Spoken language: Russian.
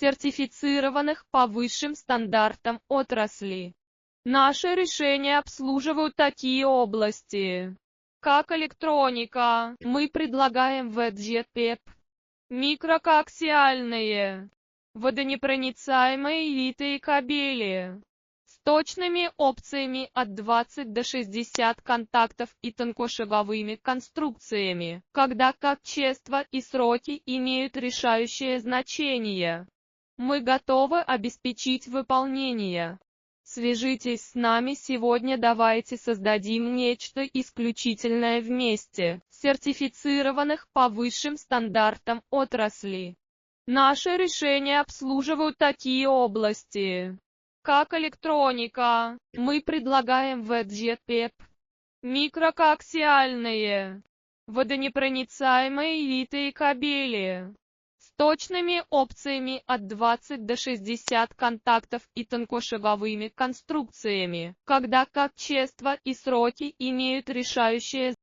сертифицированных по высшим стандартам отрасли. Наши решения обслуживают такие области, как электроника. Мы предлагаем ВЭД-ПЕП, микрокоаксиальные, водонепроницаемые витые кабели с точными опциями от 20 до 60 контактов и тонкошаговыми конструкциями, когда качество и сроки имеют решающее значение. Мы готовы обеспечить выполнение. Свяжитесь с нами сегодня, давайте создадим нечто исключительное вместе, сертифицированных по высшим стандартам отрасли. Наши решения обслуживают такие области, как электроника. Мы предлагаем ВЭД-ПЕП, микрокоаксиальные, водонепроницаемые витые кабели с точными опциями от 20 до 60 контактов и тонкошаговыми конструкциями, когда качество и сроки имеют решающее